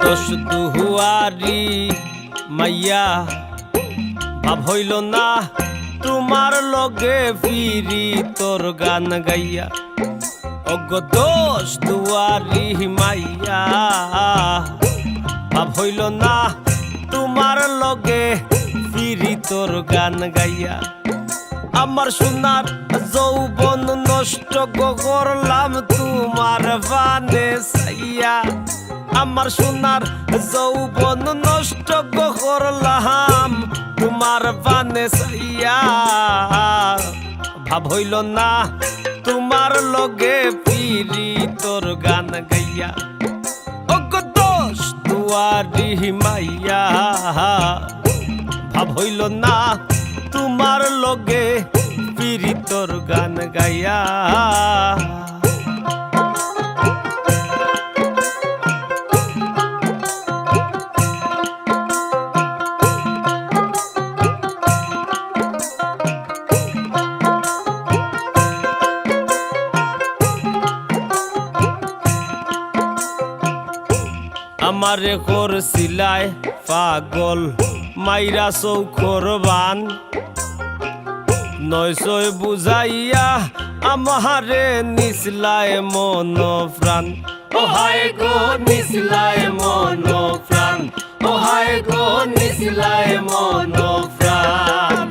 দোষ দুহুয়ারি মাইয়া ভাব হইল না তোমার লগে ফিরি তোর গান গাইয়া। অগ দোষ দুয়ারি মাইয়া ভাব হইল না তোমার লগে ফিরি তোর গান গাইয়া। আমার সোনার যৌবন নষ্ট করলাম তোমার বানে চাইয়া। আমার সোনার যৌবন নষ্ট করলাম তোমার বানে চাইয়া। ভাব হইল না তোমার লগে ফিরি তোর গান গাইয়া। অগ দোষ দুয়ারি মাইয়া ভাব হইল না তোমার লগে ফিরি তোর গান গাইয়া। আমারে করছিলায় পাগল মাইরা চৌখর বান। নয়সয় বুঝাইয়া আমারে নিসলায় মন প্রাণ। ও হায় গো নিসলায় মন প্রাণ, ও হায় গো নিসলায় মন প্রাণ।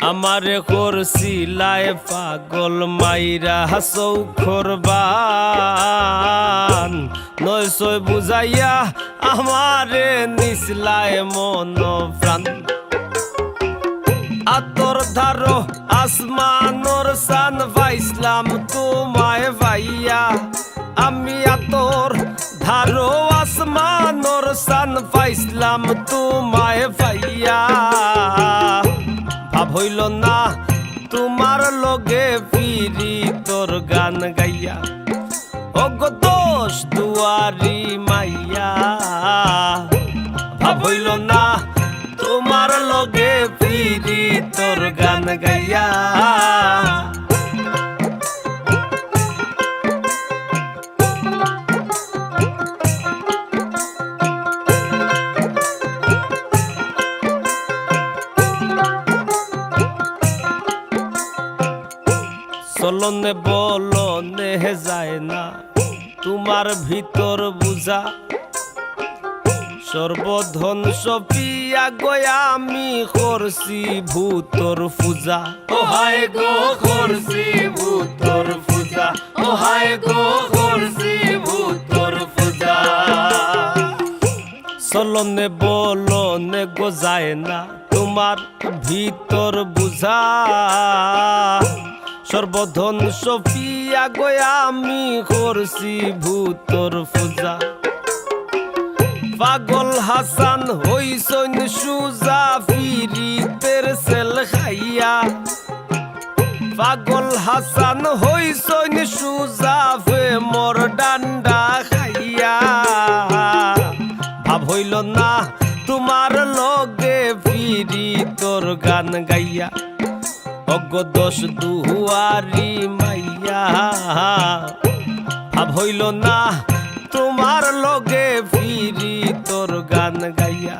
আমারে করছিলায় পাগল মাইরা চৌখর বান। নয়সয় বুঝাইয়া আমারে নিসলায় মন প্রাণ। আতর ধারো আসমানোর সান পাইসলাম তোমায় ভাইয়া। আমি আতর ধারো আসমানোর সান পাইসলাম তোমায় ভাইয়া। ভাব হইল না তোমার লগে ফিরি তোর গান গাইয়া। অগ দোষ দুয়ারি মাইয়া ভাব হইল না তোমার লগে ফিরি তোর গান গাইয়া। চলনে বলনে যায় না তোমার ভিতর বুঝা। সর্বধন সপিয়া গয়া আমি করছি ভূতর পূজা। ও হায় গো করছি ভূতর পূজা, ও হায় গো করছি ভূতর পূজা। চলনে বলনে গো যায় না তোমার ভিতর বুঝা। সর্বধন সপিয়া গয়া আমি করছি ভূতর পূজা। পাগল হাসান হইসন সুজা ফিরিতের সেল খাইয়া। পাগল হাসান হইসন সুজা ফে মোর ডান্ডা খাইয়া। ভাব হইল না তোমার লগে ফিরি তোর গান গাইয়া। অগ দোষ দুয়ারি মাইয়া ভাব হইল না তোমার লগে ফিরি তোর গান গাইয়া।